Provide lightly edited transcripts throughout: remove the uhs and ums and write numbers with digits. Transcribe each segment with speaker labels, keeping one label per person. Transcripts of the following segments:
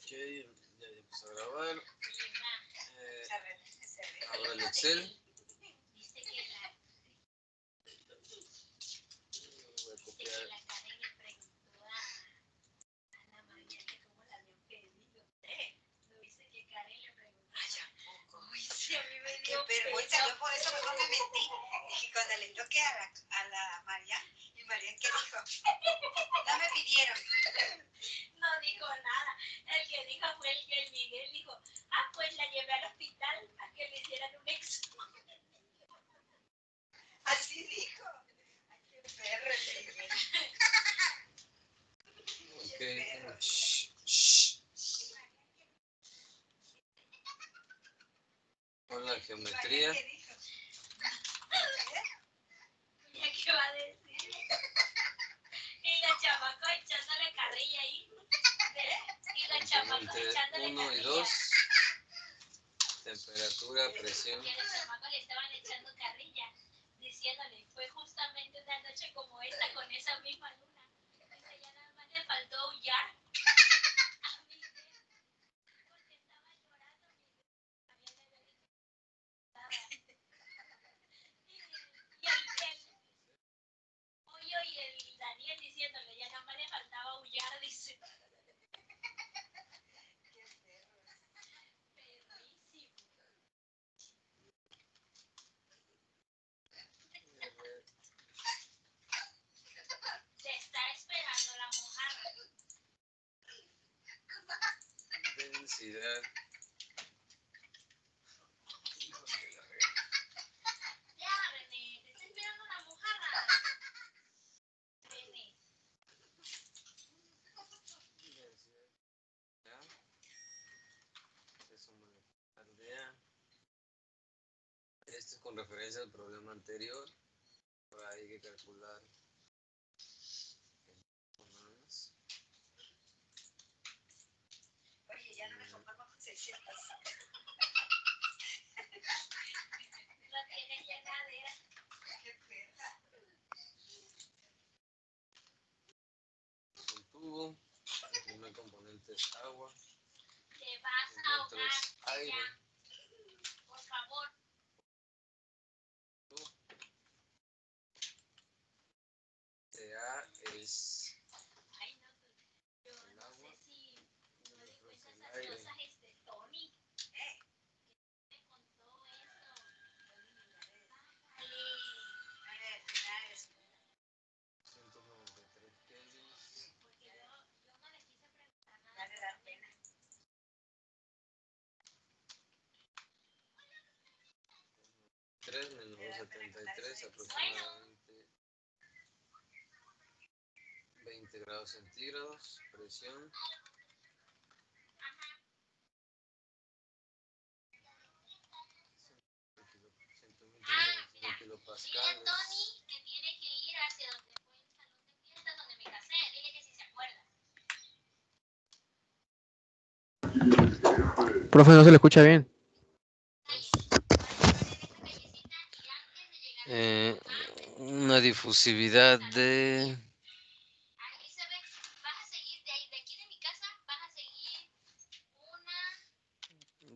Speaker 1: Ok, ya empezó a grabar. Abra el Excel. Voy a copiar.
Speaker 2: Qué vergüenza, yo por eso mejor me metí. Dije, cuando le toque a la María, y María, ¿qué dijo? No me pidieron.
Speaker 3: No dijo nada. El que dijo fue el Miguel dijo, pues la llevé al hospital a que le hicieran un examen.
Speaker 2: Así dijo. Ay, qué perro el Miguel.
Speaker 1: Ok. Shh, shh. Con la geometría.
Speaker 2: ¿Qué dijo?
Speaker 3: ¿Ya qué va a decir? Y la chamaca echándole carrilla ahí. Y la chamaca echándole
Speaker 1: 1 y 2. Temperatura, presión.
Speaker 3: Y a la chamaca le estaban echando carrilla, diciéndole, fue justamente una noche como esta, con esa misma luna. Dice, ya nada más le faltó aullar. A Miguel, porque estaba llorando, Miguel. También le había dicho que y el Pollo y el Daniel diciéndole, ya nada más le faltaba aullar, dice. Te está esperando la mojarra.
Speaker 1: Densidad.
Speaker 3: Ya, René, te está esperando la mojarra. René.
Speaker 1: Esto es con referencia al problema anterior. Ahora hay que calcular.
Speaker 2: Oye, ya no me conformo con 600.
Speaker 3: Lo tienes ya cadera.
Speaker 2: Qué perra.
Speaker 1: Es un tubo. El primer componente es agua.
Speaker 3: Te vas
Speaker 1: El
Speaker 3: a
Speaker 1: otro
Speaker 3: ahogar.
Speaker 1: es aire.
Speaker 3: Ya. Por favor.
Speaker 1: A es
Speaker 3: Ay, no, yo
Speaker 1: el
Speaker 3: no
Speaker 1: agua.
Speaker 3: sé si no le
Speaker 1: El
Speaker 3: cuentas esas
Speaker 1: aire.
Speaker 3: cosas Tony. Me contó eso. Bájale.
Speaker 2: A ver, finales.
Speaker 1: 193 kelvins.
Speaker 3: Porque yo no le quise preguntar nada.
Speaker 2: Vale la pena.
Speaker 1: 3 menos 273 aproximadamente 20 grados centígrados. Presión.
Speaker 3: Ajá.
Speaker 1: 100
Speaker 3: Mira, dile a Tony que tiene que ir hacia donde fue el salón de fiestas donde me casé. Dile que si se acuerda.
Speaker 4: Profe, no se le escucha bien.
Speaker 1: Una difusividad de
Speaker 3: Ahí se ve, vas a seguir de ahí, de aquí de mi casa, vas a seguir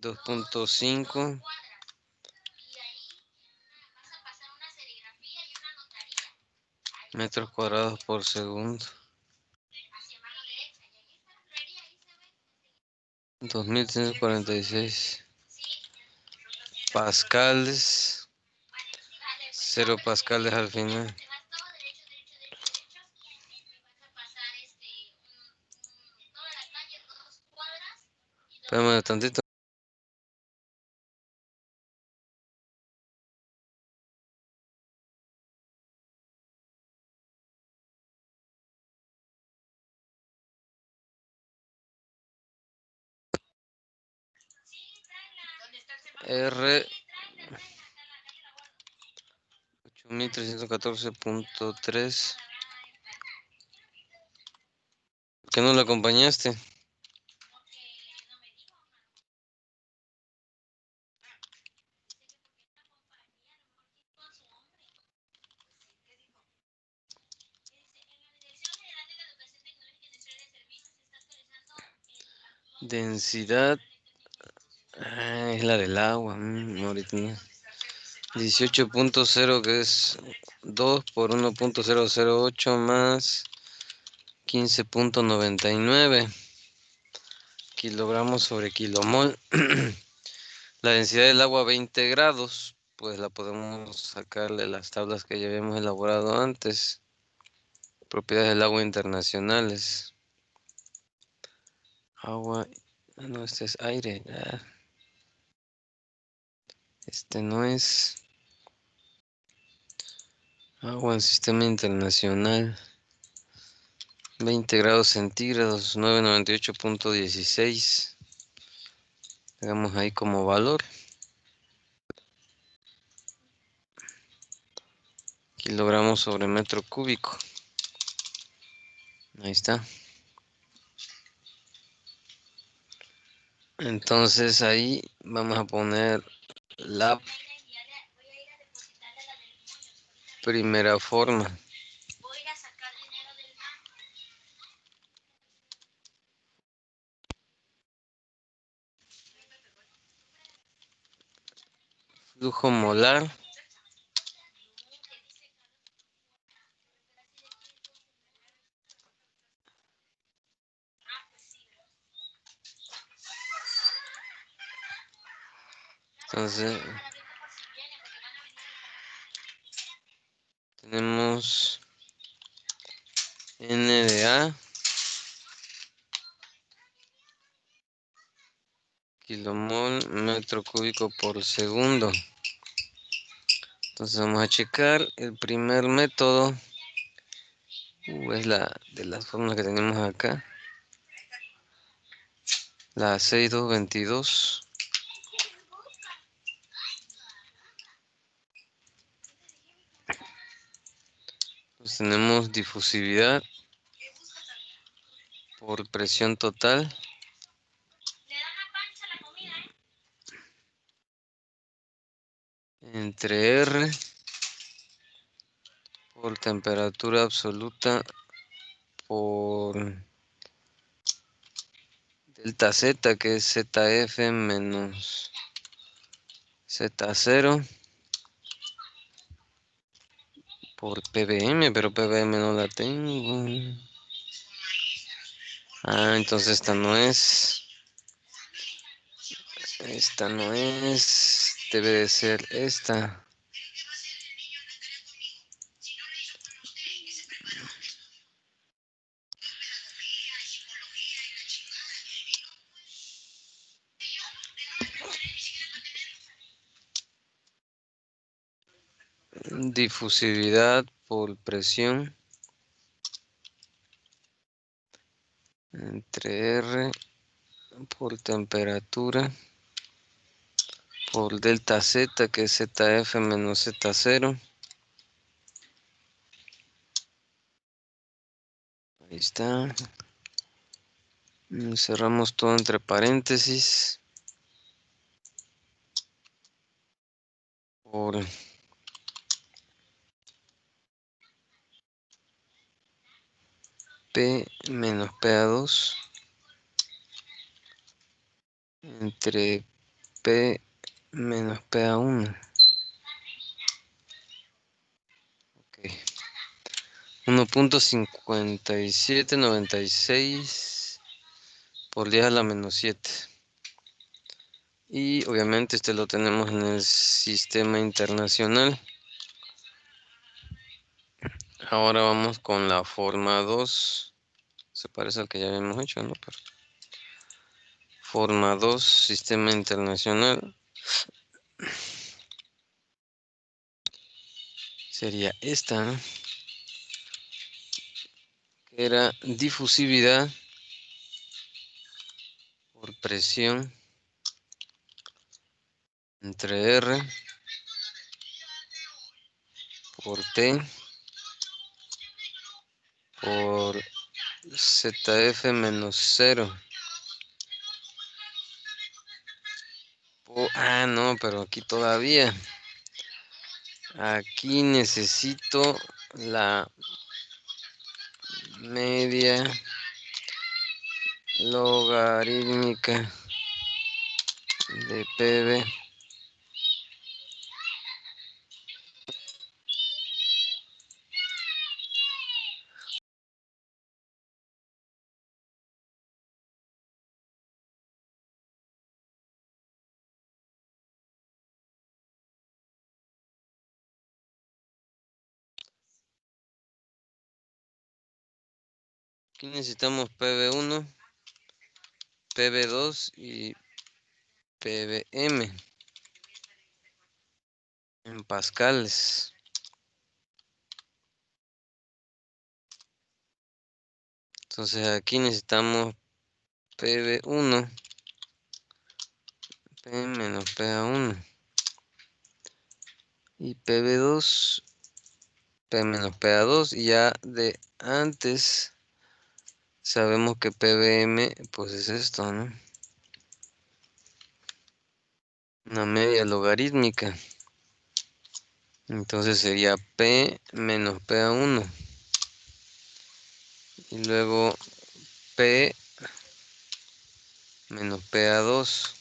Speaker 1: 2.5
Speaker 3: cuadras. Y ahí vas a pasar una serigrafía y una notaría. Ahí
Speaker 1: metros cuadrados por segundo.
Speaker 3: hacia mano derecha. Y ahí está la florería, ahí se ve.
Speaker 1: 2146
Speaker 3: Sí.
Speaker 1: pascales.
Speaker 3: Vale, dale, pues,
Speaker 1: 0 pascales al final.
Speaker 3: te vas todo derecho, derecho, derecho, derecho. Y vas a pasar toda la calle, 2 cuadras.
Speaker 1: Espérame tantito. R 8314.3. ¿Por qué no lo acompañaste? Densidad. Es la del agua. Ahorita no. 18.0, que es 2 por 1.008 más 15.99 kilogramos sobre kilomol. La densidad del agua 20 grados, pues la podemos sacarle las tablas que ya habíamos elaborado antes. Propiedades del agua internacionales. Agua, no, este es aire. Este no es agua en sistema internacional. 20 grados centígrados, 998.16. Hagamos ahí como valor. Kilogramos sobre metro cúbico. Ahí está. Entonces ahí vamos a poner la primera forma.
Speaker 3: Voy a sacar dinero del banco.
Speaker 1: Flujo molar. Entonces tenemos N de A, kilomol metro cúbico por segundo. Entonces vamos a checar el primer método. Es la de las fórmulas que tenemos acá. La 6222. Entonces tenemos difusividad por presión total.
Speaker 3: Le dan la pancha a la comida,
Speaker 1: Entre R por temperatura absoluta por delta Z, que es ZF menos Z0 por ppm, pero ppm no la tengo. Entonces esta no es. Esta no es. Debe de ser esta. Difusividad por presión entre R por temperatura por delta Z, que es ZF menos Z0. Ahí está. Cerramos todo entre paréntesis. Por P menos PA2 entre P menos PA1. Okay. 1.5796 por 10 a la menos 7. Y obviamente este lo tenemos en el sistema internacional. Ahora vamos con la forma 2. Se parece al que ya habíamos hecho, ¿no? Pero forma 2, sistema internacional. Sería esta, ¿no? Que era difusividad por presión entre R por T por ZF menos 0. No, pero aquí todavía. Aquí necesito la media logarítmica de PB. Aquí necesitamos PB1, PB2 y PBM en pascales. Entonces aquí necesitamos PB1, P menos PA1 y PB2, P menos PA2, y ya de antes sabemos que PBM pues es esto, ¿no? Una media logarítmica. Entonces sería P menos PA1 y luego P menos PA2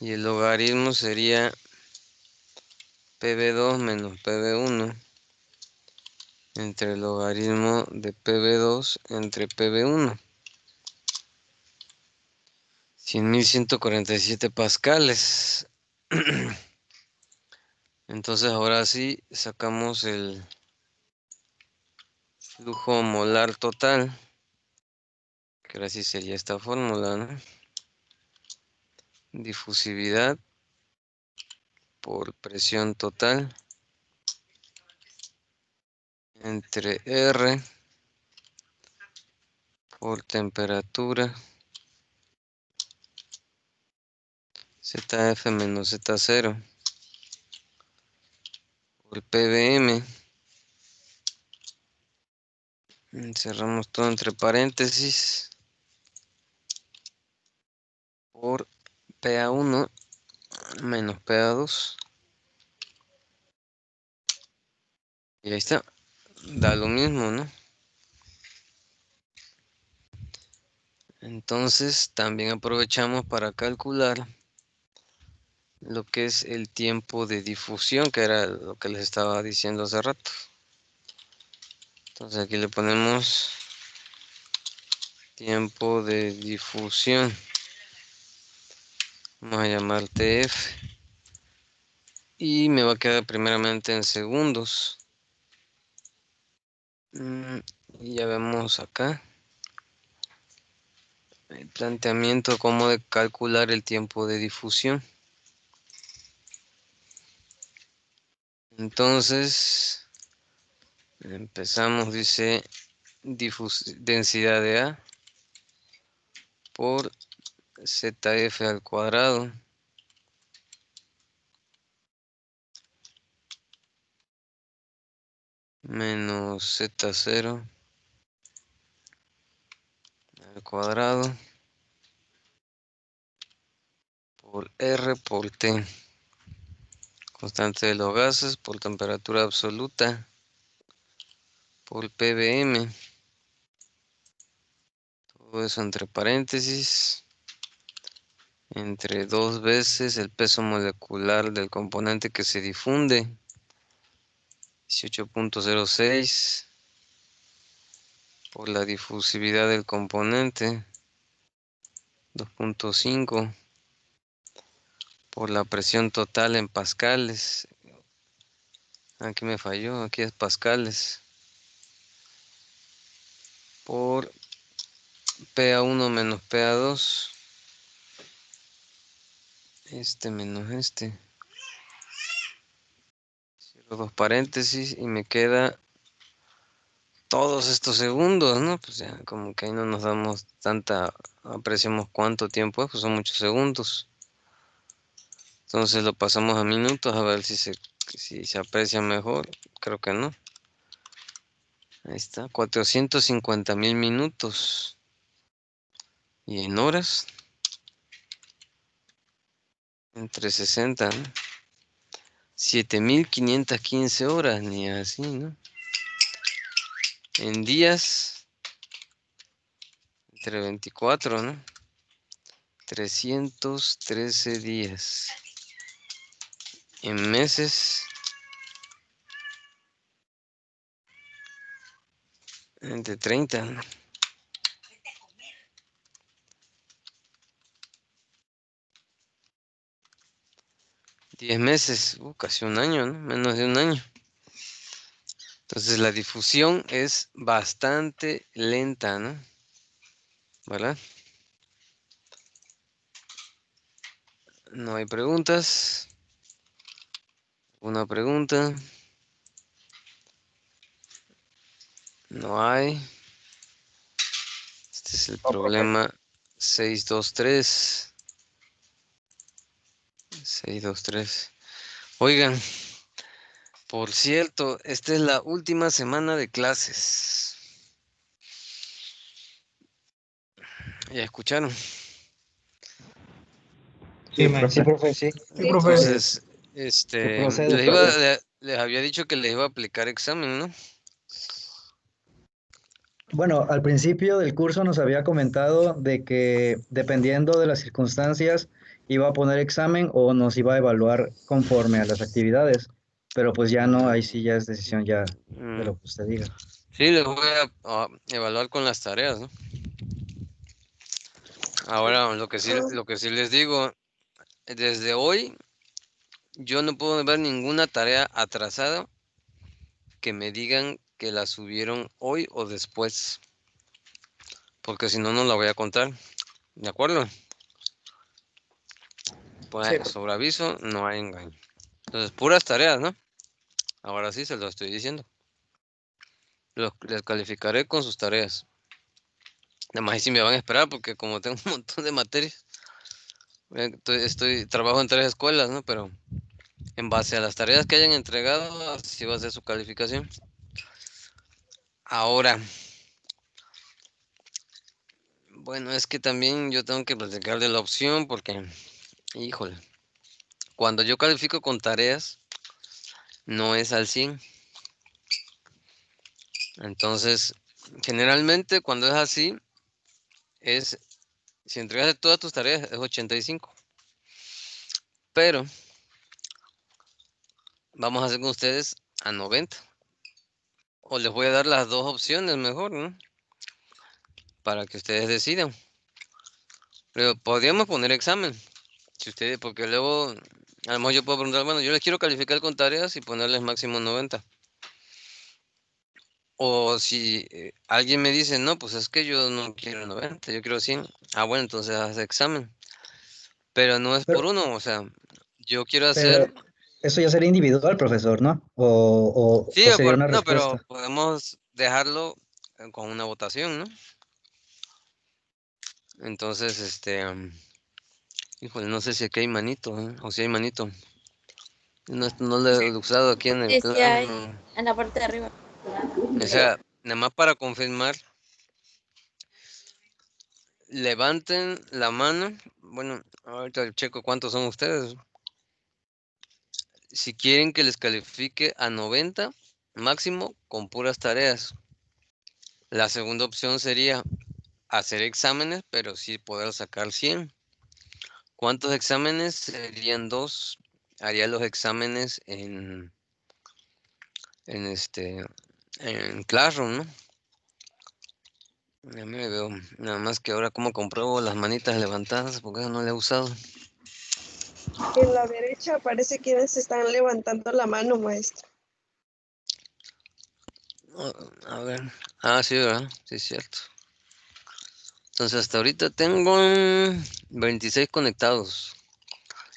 Speaker 1: y el logaritmo sería PB2 menos PB1 entre el logaritmo de PB2 entre PB1. 100.147 pascales. Entonces ahora sí sacamos el flujo molar total, que ahora sí sería esta fórmula, ¿no? Difusividad por presión total entre R por temperatura ZF menos Z0 por PBM. Cerramos todo entre paréntesis por PA1 menos PA2. Y ahí está. Da lo mismo, ¿no? Entonces también aprovechamos para calcular lo que es el tiempo de difusión, que era lo que les estaba diciendo hace rato. Entonces aquí le ponemos tiempo de difusión. Vamos a llamar TF. Y me va a quedar primeramente en segundos. Y ya vemos acá el planteamiento cómo de calcular el tiempo de difusión. Entonces empezamos, dice densidad de A por ZF al cuadrado menos Z0 al cuadrado por R por T, constante de los gases, por temperatura absoluta, por PBM, todo eso entre paréntesis, entre 2 veces el peso molecular del componente que se difunde, 18.06, por la difusividad del componente, 2.5, por la presión total en pascales. Aquí me falló, aquí es pascales. Por PA1 menos PA2. Este menos este. Cierro dos paréntesis y me queda todos estos segundos, ¿no? Pues ya como que ahí no nos damos tanta, apreciamos cuánto tiempo es, pues son muchos segundos. Entonces lo pasamos a minutos a ver si se aprecia mejor. Creo que no. Ahí está, 450.000 minutos. Y en horas, entre 60, ¿no? 7.515 horas, ni así, ¿no? En días, entre 24, ¿no? 313 días. En meses, entre 30, ¿no? 10 meses, casi un año, ¿no? Menos de un año. Entonces la difusión es bastante lenta, ¿no? ¿Verdad? No hay preguntas. Una pregunta. No hay. Este es el
Speaker 4: No, profe.
Speaker 1: problema 623. 623. Oigan, por cierto, esta es la última semana de clases. ¿Ya escucharon?
Speaker 4: Sí, profe, sí.
Speaker 5: Sí, profe.
Speaker 1: Entonces,
Speaker 4: procede,
Speaker 1: les había dicho que les iba a aplicar examen, ¿no?
Speaker 4: Bueno, al principio del curso nos había comentado de que dependiendo de las circunstancias iba a poner examen o nos iba a evaluar conforme a las actividades, pero pues ya no, ahí sí ya es decisión ya de lo que usted diga.
Speaker 1: Sí, les voy a evaluar con las tareas, ¿no? Ahora, lo que sí les digo, desde hoy yo no puedo ver ninguna tarea atrasada que me digan que la subieron hoy o después, porque si no, no la voy a contar, ¿de acuerdo? Pues sobre aviso, no hay engaño. Entonces, puras tareas, ¿no? Ahora sí se lo estoy diciendo. Les calificaré con sus tareas. Además, ahí sí me van a esperar porque como tengo un montón de materias, trabajo en 3 escuelas, ¿no? Pero en base a las tareas que hayan entregado, así va a ser su calificación. Ahora, bueno, es que también yo tengo que platicar de la opción porque, híjole, cuando yo califico con tareas, no es al 100. Entonces, generalmente cuando es así, si entregas todas tus tareas, es 85. Pero vamos a hacer con ustedes a 90. O les voy a dar las dos opciones mejor, ¿no? Para que ustedes decidan. Pero podríamos poner examen. Si ustedes, porque luego, a lo mejor yo puedo preguntar, bueno, yo les quiero calificar con tareas y ponerles máximo 90. O si alguien me dice, no, pues es que yo no quiero 90, yo quiero 100. Ah, bueno, entonces haz examen. Pero no es por
Speaker 4: Pero,
Speaker 1: uno, o sea, yo quiero
Speaker 4: pero
Speaker 1: hacer...
Speaker 4: eso ya sería individual, profesor, ¿no?
Speaker 1: Sí,
Speaker 4: O sería una
Speaker 1: no, pero
Speaker 4: respuesta.
Speaker 1: podemos dejarlo con una votación, ¿no? Entonces, híjole, no sé si aquí hay manito, ¿eh? O si hay manito. No lo he usado aquí en el
Speaker 3: Sí, sí hay,
Speaker 1: plan.
Speaker 3: en la parte de arriba.
Speaker 1: O sea, nada más para confirmar, levanten la mano. Bueno, ahorita checo cuántos son ustedes. Si quieren que les califique a 90, máximo con puras tareas. La segunda opción sería hacer exámenes, pero sí poder sacar 100. ¿Cuántos exámenes? Serían 2. Haría los exámenes en en Classroom, ¿no? Ya me veo, nada más que ahora como compruebo las manitas levantadas, porque eso no le he usado.
Speaker 5: En la derecha parece que se están levantando la mano, maestro.
Speaker 1: A ver, sí, ¿verdad? Sí, es cierto. Entonces hasta ahorita tengo 26 conectados.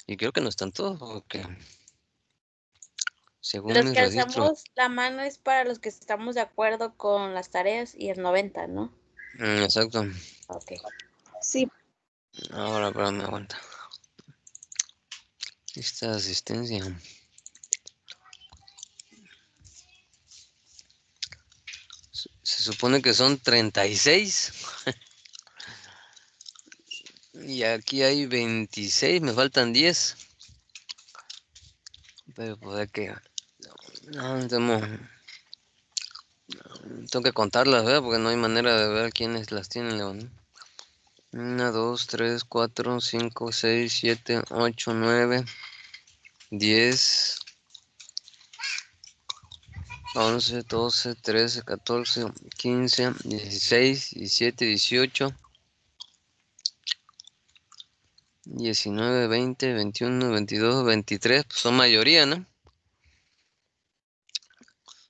Speaker 1: Y creo que no están todos, porque según
Speaker 3: Los
Speaker 1: mis
Speaker 3: que
Speaker 1: registros.
Speaker 3: alzamos la mano es para los que estamos de acuerdo con las tareas y el 90, ¿no?
Speaker 1: Exacto.
Speaker 3: Ok.
Speaker 5: Sí,
Speaker 1: Ahora, pero me aguanta. Esta asistencia. Se supone que son 36. Y aquí hay 26, me faltan 10. Pero pues hay que... No, tengo que contarlas, ¿verdad? Porque no hay manera de ver quiénes las tienen, León. 1, 2, 3, 4, 5, 6, 7, 8, 9, 10, 11, 12, 13, 14, 15, 16, 17, 18, 19, 20, 21, 22, 23, pues son mayoría, ¿no?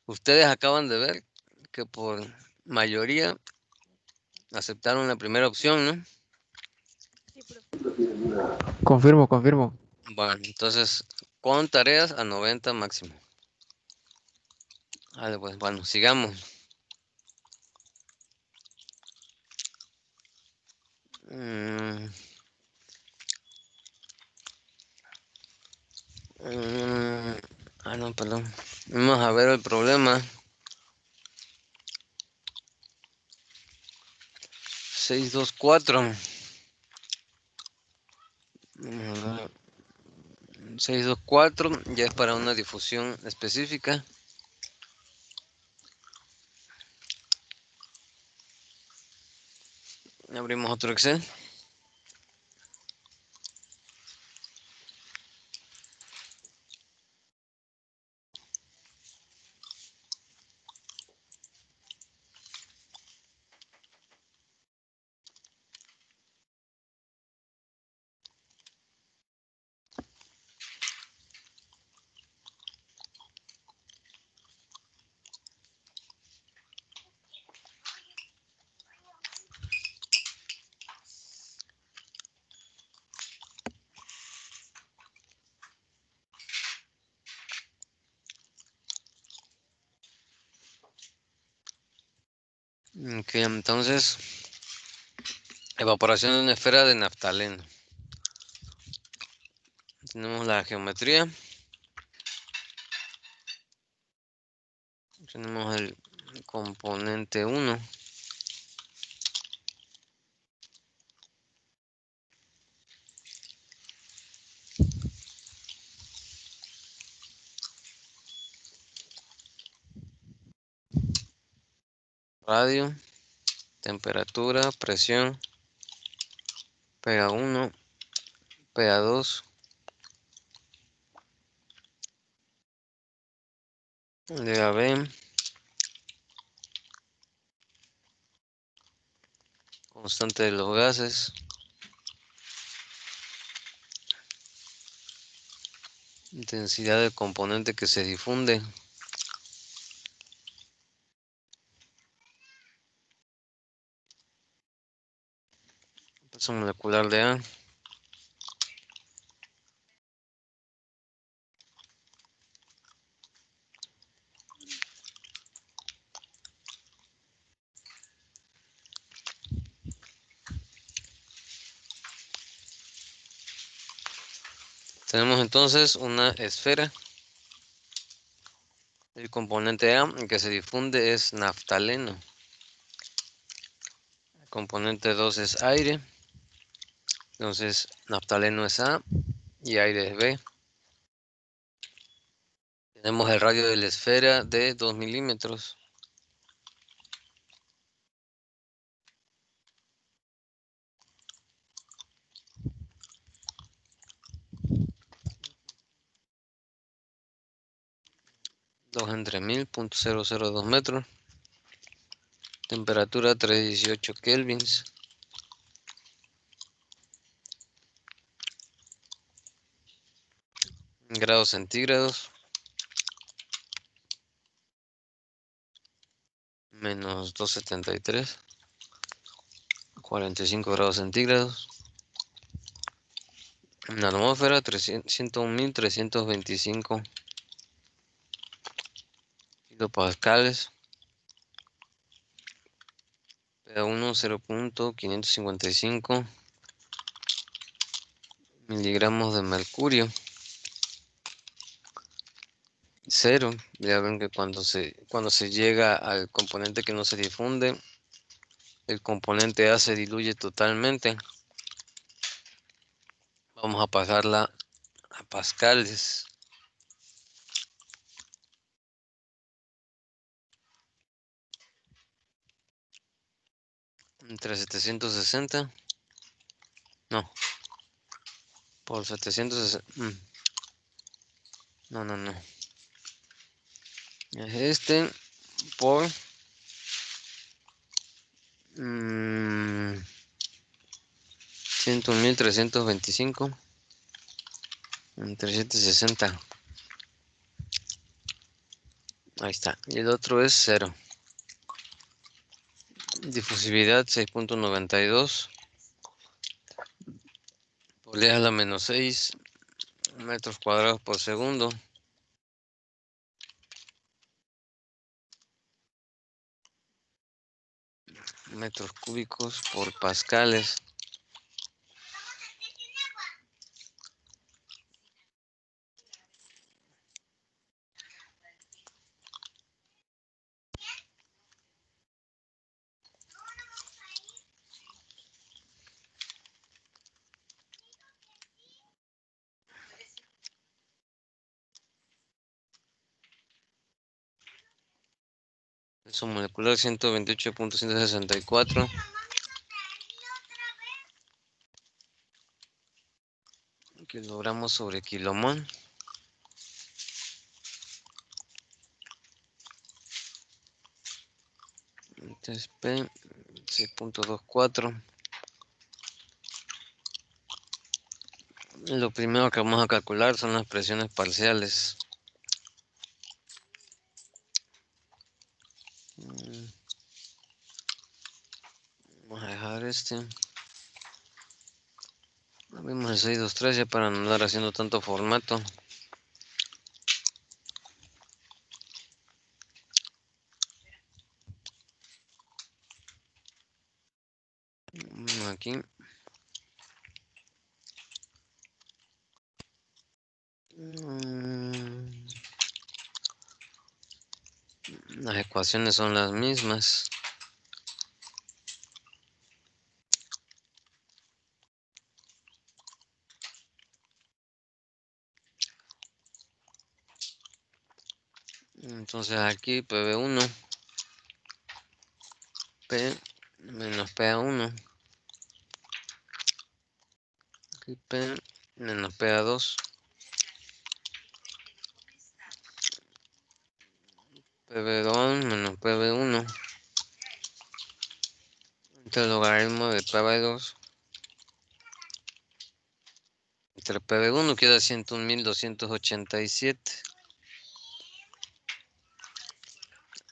Speaker 1: Ustedes acaban de ver que por mayoría aceptaron la primera opción, ¿no?
Speaker 5: Sí, profe.
Speaker 6: Confirmo, confirmo.
Speaker 1: Bueno, entonces con tareas a 90 máximo. Vale, pues bueno, sigamos. Mm, no, perdón. Vamos a ver el problema. 624. 624 ya es para una difusión específica. Abrimos otro Excel. Ok, entonces, evaporación de una esfera de naftaleno. Tenemos la geometría. Tenemos el componente 1. Radio, temperatura, presión, PA1, PA2, DAB, constante de los gases, intensidad del componente que se difunde, peso molecular de A, tenemos entonces una esfera. El componente A que se difunde es naftaleno. El componente 2 es aire. Entonces naftaleno es A y aire es B. Tenemos el radio de la esfera de 2 milímetros. Dos entre 1000, 0.002 metros. Temperatura 318 kelvins. Grados centígrados. Menos 273. 45 grados centígrados. La atmósfera 101.325 kilopascales. PA1 0.555 miligramos de mercurio. 0. Ya ven que cuando se llega al componente que no se difunde, el componente A se diluye totalmente. Vamos a pasarla a pascales. Entre 760 No. Por 760. No. Es este por 101.325 entre 760. Ahí está. Y el otro es 0. Difusividad 6.92. Polea a la menos 6 metros cuadrados por segundo. Metros cúbicos por pascales. Peso molecular 128.164. Kilogramos sobre kilomol. Entonces P 6.24. Lo primero que vamos a calcular son las presiones parciales. Vamos a dejar este. Abrimos el 623 ya para no andar haciendo tanto formato. Aquí. Las ecuaciones son las mismas. Entonces aquí PB1 P menos PA1 aquí P menos PA2 PB2 menos PB1 entre el logaritmo de PB2 entre PB1 queda 101.287.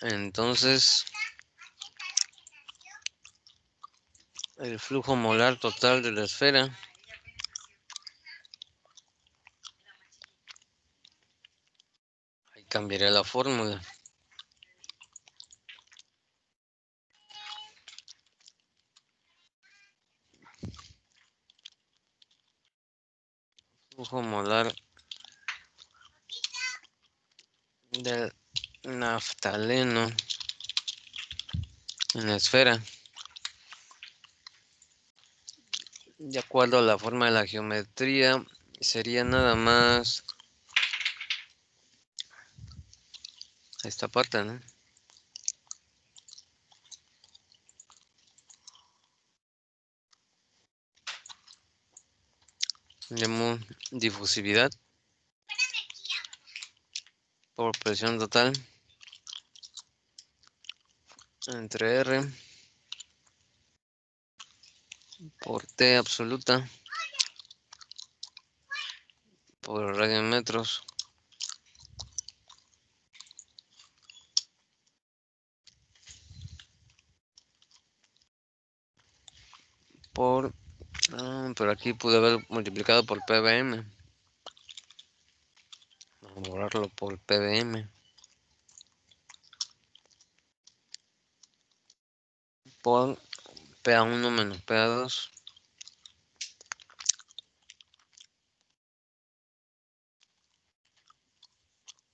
Speaker 1: Entonces el flujo molar total de la esfera ahí cambiaré la fórmula. Flujo molar del naftaleno en la esfera. De acuerdo a la forma de la geometría, sería nada más esta parte, ¿no? Llamo difusividad por presión total entre R por T absoluta por radio en metros por pero aquí pude haber multiplicado por PBM. Vamos a borrarlo por PBM por PA1 menos PA2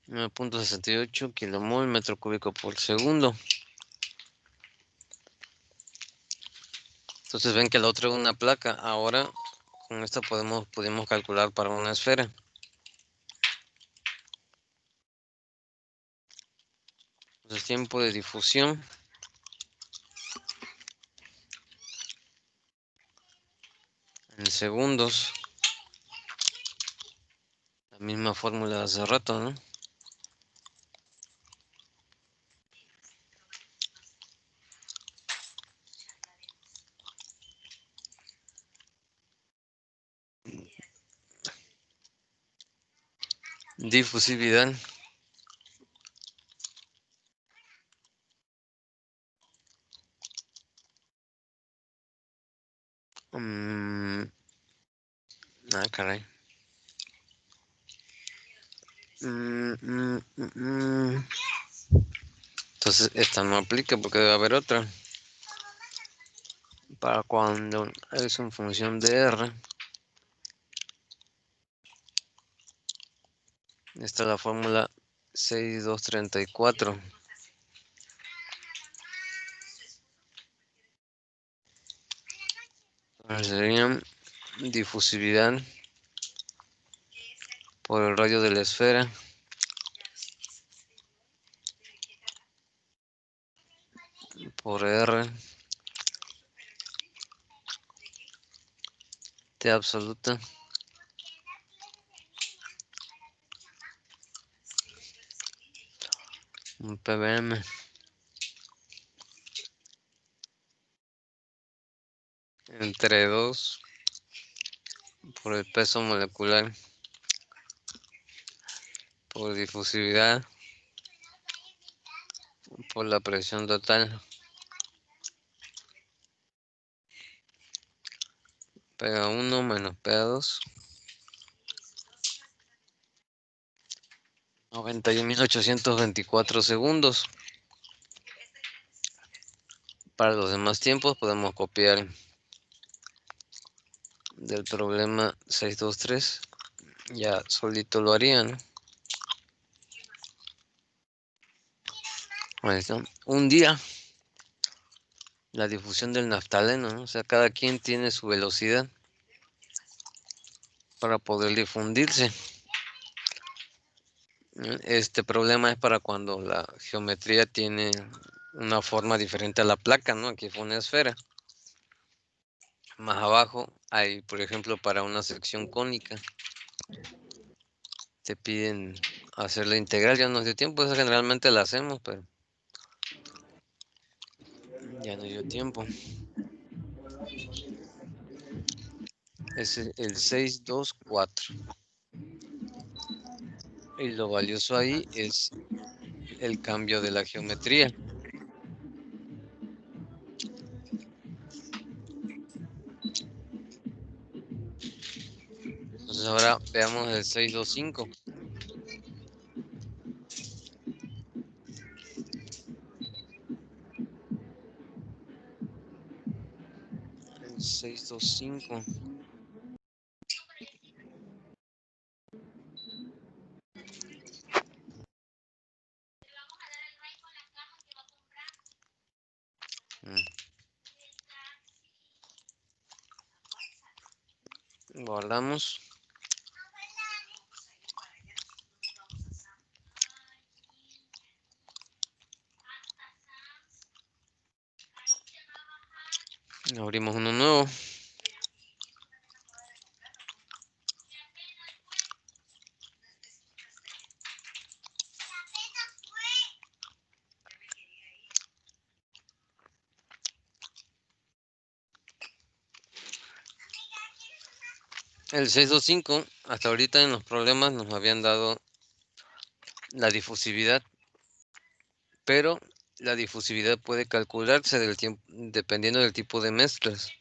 Speaker 1: 9.68 kilomol metro cúbico por segundo. Entonces ven que la otra es una placa. Ahora con esta pudimos calcular para una esfera. Entonces tiempo de difusión en segundos. La misma fórmula de hace rato, ¿no? Difusividad. Caray. Entonces esta no aplica porque debe haber otra. Para cuando es en función de R. Esta es la fórmula 6234. Ahora sería difusividad por el radio de la esfera por R T absoluta un ppm entre 2 por el peso molecular por difusividad por la presión total. Pega 1 menos pega 2. 91.824 segundos. Para los demás tiempos podemos copiar del problema 623. Ya solito lo harían. Ahí está. Un día, la difusión del naftaleno, ¿no? O sea, cada quien tiene su velocidad para poder difundirse. Este problema es para cuando la geometría tiene una forma diferente a la placa, ¿no? Aquí fue una esfera. Más abajo hay, por ejemplo, para una sección cónica. Te piden hacer la integral, ya no dio tiempo, eso generalmente la hacemos, pero ya no dio tiempo. Es el 624. Y lo valioso ahí es el cambio de la geometría. Entonces ahora veamos el 625. El 625. Guardamos. Abrimos uno nuevo. El 625, hasta ahorita en los problemas nos habían dado la difusividad, pero la difusividad puede calcularse del tiempo, dependiendo del tipo de mezclas.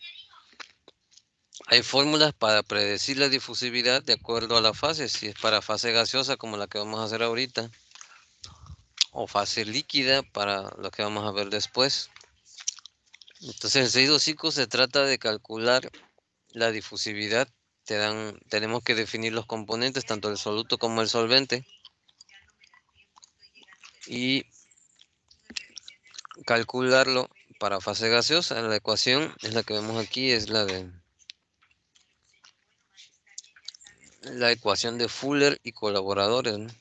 Speaker 1: Hay fórmulas para predecir la difusividad de acuerdo a la fase, si es para fase gaseosa como la que vamos a hacer ahorita, o fase líquida para lo que vamos a ver después. Entonces el 625 se trata de calcular la difusividad. Tenemos que definir los componentes, tanto el soluto como el solvente, y calcularlo para fase gaseosa. La ecuación es la que vemos aquí, es la de la ecuación de Fuller y colaboradores, ¿no?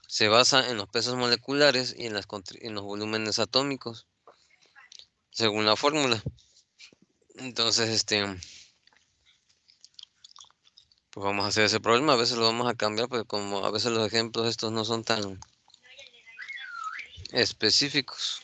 Speaker 1: Se basa en los pesos moleculares y en los volúmenes atómicos, según la fórmula. Entonces, pues vamos a hacer ese problema. A veces lo vamos a cambiar, porque como a veces los ejemplos estos no son tan específicos.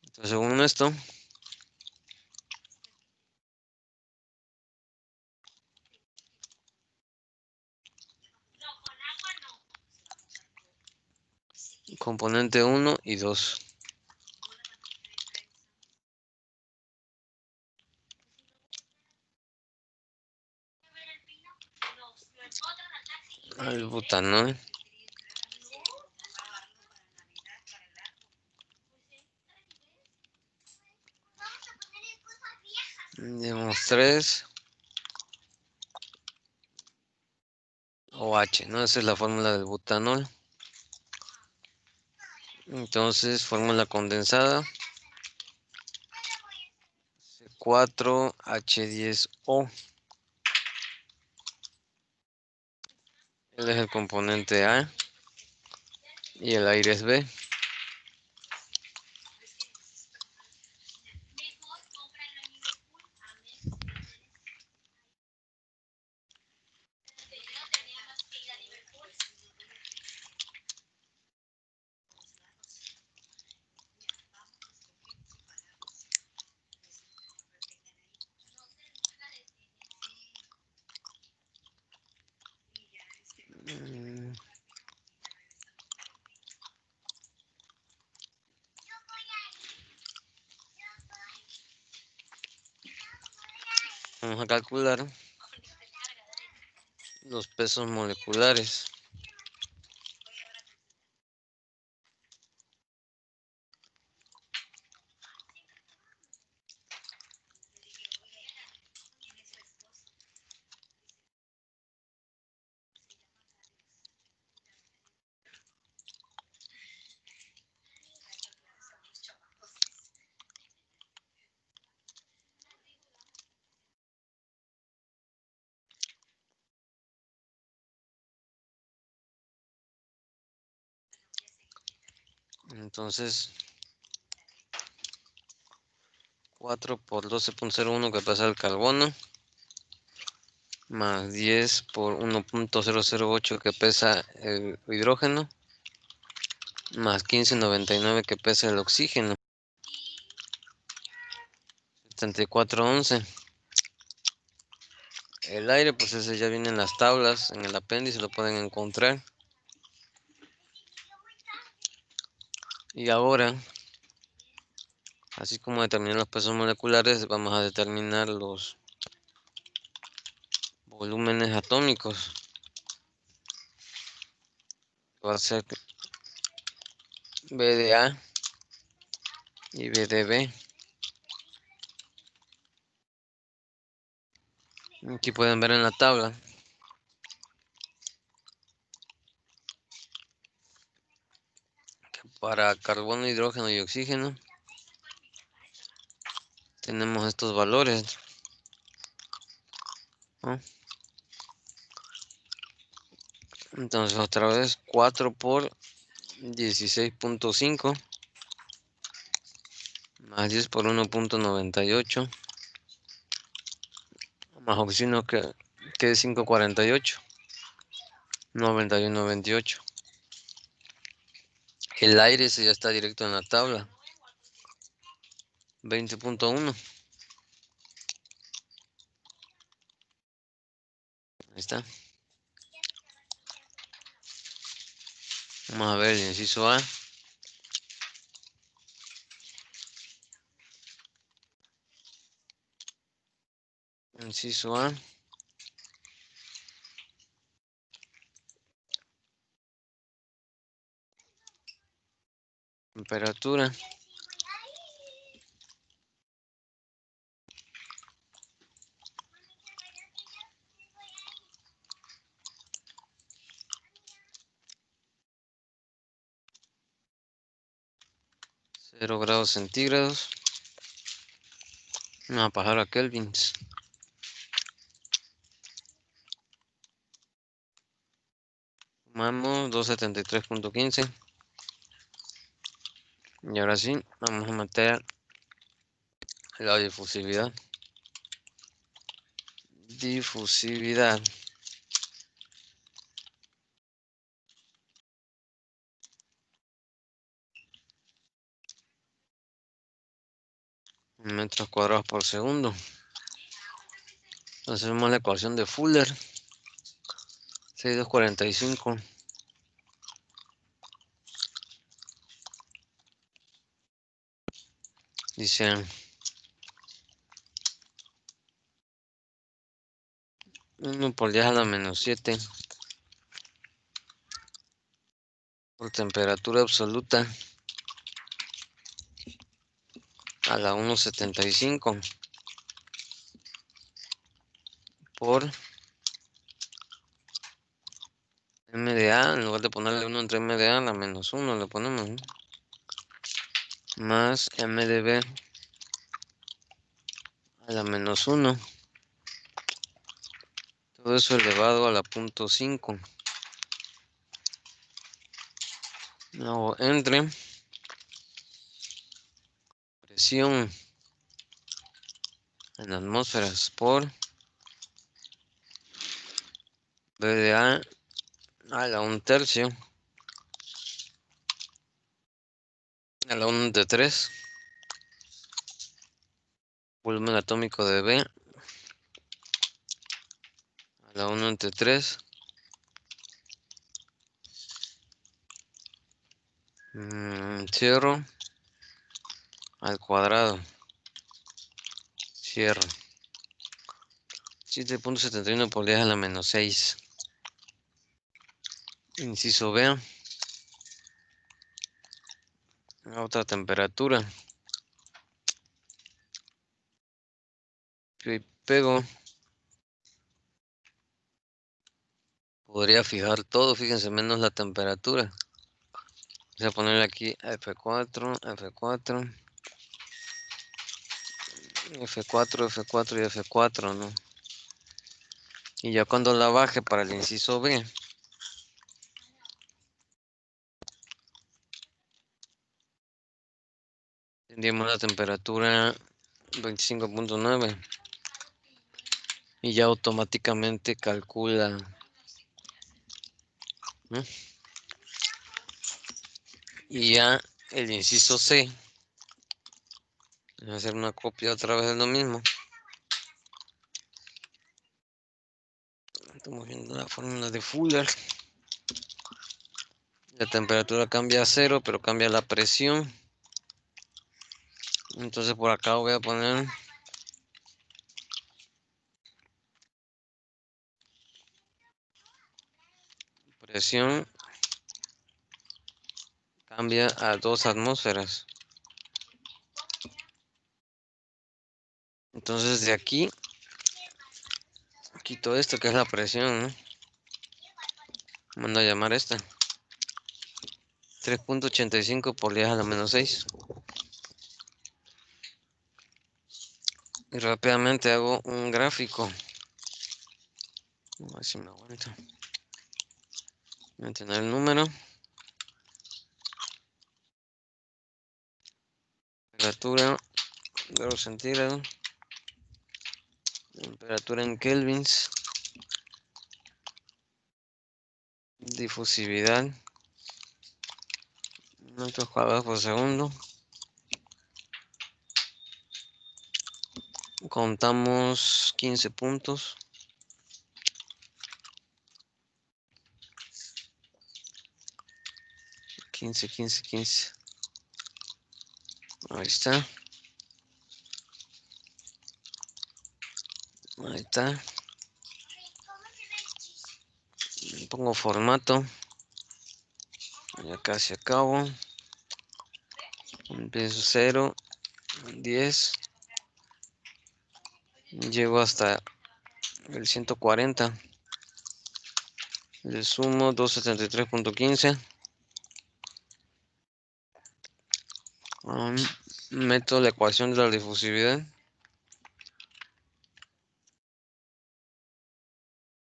Speaker 1: Entonces, según esto, componente 1 y 2. El butanol. Tenemos 3 OH, ¿no? Esa es la fórmula del butanol. Entonces, fórmula condensada. 4H10O. Él es el componente A y el aire es B. Vamos a calcular los pesos moleculares. Entonces, 4 por 12.01 que pesa el carbono, más 10 por 1.008 que pesa el hidrógeno, más 15.99 que pesa el oxígeno, 74.11. El aire, pues ese ya viene en las tablas, en el apéndice lo pueden encontrar. Y ahora, así como determinar los pesos moleculares, vamos a determinar los volúmenes atómicos. Va a ser B de A y B de B. Aquí pueden ver en la tabla que para carbono, hidrógeno y oxígeno tenemos estos valores, ¿no? Entonces otra vez 4 por 16.5 más 10 por 1.98 más oxígeno que es 5.48, 91.28. El aire ese ya está directo en la tabla, 20.1. Ahí está. Vamos a ver el inciso A. Inciso A. Temperatura. Cero grados centígrados. Vamos a pasar a kelvins. Sumamos 273.15. Y ahora sí, vamos a meter la difusividad. Difusividad. Metros cuadrados por segundo. Entonces vemos la ecuación de Fuller. 6245. Dice 1 por 10 a la menos 7 por temperatura absoluta a la 1.75 por MDA, en lugar de ponerle 1 entre MDA, la menos 1 le ponemos, ¿no? Más MDB a la menos 1. Todo eso elevado a la 0.5. Luego entre presión en atmósferas por BDA a la 1/3 a la 1 de 3. Volumen atómico de B a la 1 entre 3. Cierro al cuadrado. Cierro. 7.71 por 10 a la menos 6. Inciso B. Otra temperatura. Y pego. Podría fijar todo, fíjense, menos la temperatura. Voy a ponerle aquí F4, F4. F4, F4 y F4, ¿no? Y ya cuando la baje para el inciso B, tendríamos la temperatura 25.9 y ya automáticamente calcula, ¿no? Y ya el inciso C, voy a hacer una copia otra vez de lo mismo. Estamos viendo la fórmula de Fuller. La temperatura cambia a 0, pero cambia la presión. Entonces por acá voy a poner presión cambia a 2 atmósferas. Entonces de aquí quito esto que es la presión, ¿no? Mando a llamar esta 3.85 por 10 a la menos 6. Y rápidamente hago un gráfico. A ver si me aguanta. Voy a tener el número. Temperatura, grados centígrados. Temperatura en kelvins. Difusividad. Metros cuadrados por segundo. Contamos 15 puntos. Quince. Ahí está. Ahí está. Pongo formato. Ya casi acabo. Empiezo 0, 10. Llego hasta el 140. Le sumo 273.15. Meto la ecuación de la difusividad.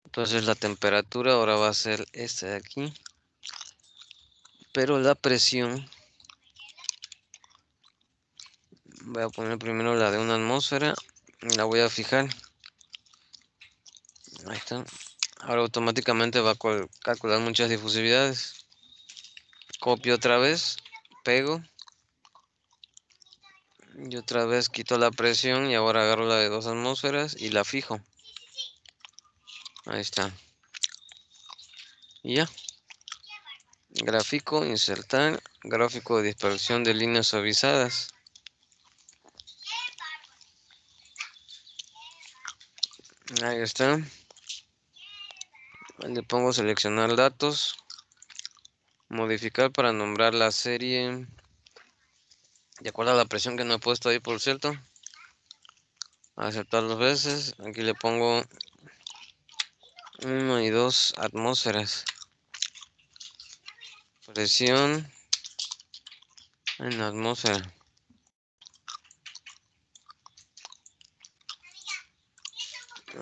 Speaker 1: Entonces la temperatura ahora va a ser esta de aquí. pero la presión, voy a poner primero la de una atmósfera, la voy a fijar. Ahí está. Ahora automáticamente va a calcular muchas difusividades. Copio otra vez, pego. Y otra vez quito la presión y ahora agarro la de 2 atmósferas y la fijo. Ahí está. Y ya. Gráfico, insertar. Gráfico de dispersión de líneas suavizadas. Ahí está. Le pongo seleccionar datos. Modificar para nombrar la serie. De acuerdo a la presión que no he puesto ahí, por cierto. Aceptar 2 veces. Aquí le pongo 1 y 2 atmósferas. Presión en la atmósfera.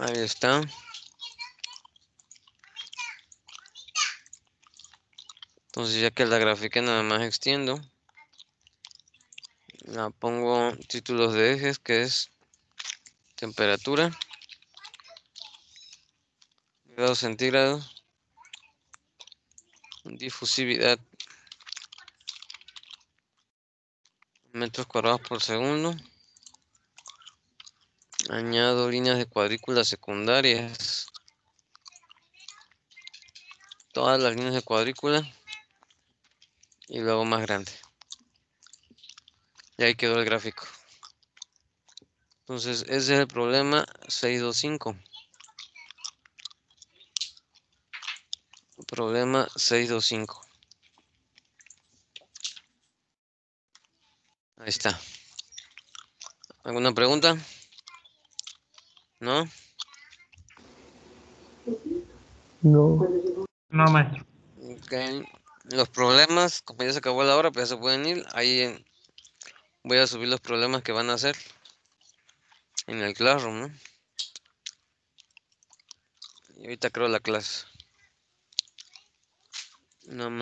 Speaker 1: Ahí está. Entonces ya que la grafiqué, nada más extiendo. La pongo títulos de ejes, que es temperatura, grados centígrados, difusividad, metros cuadrados por segundo. Añado líneas de cuadrícula secundarias. Todas las líneas de cuadrícula. Y luego más grande. Y ahí quedó el gráfico. Entonces ese es el problema 625. Problema 625. Ahí está. ¿Alguna pregunta? ¿No?
Speaker 6: No.
Speaker 7: No, maestro.
Speaker 1: Ok. Los problemas, como ya se acabó la hora, pues ya se pueden ir. Ahí voy a subir los problemas que van a hacer en el Classroom, ¿no? Y ahorita creo la clase. No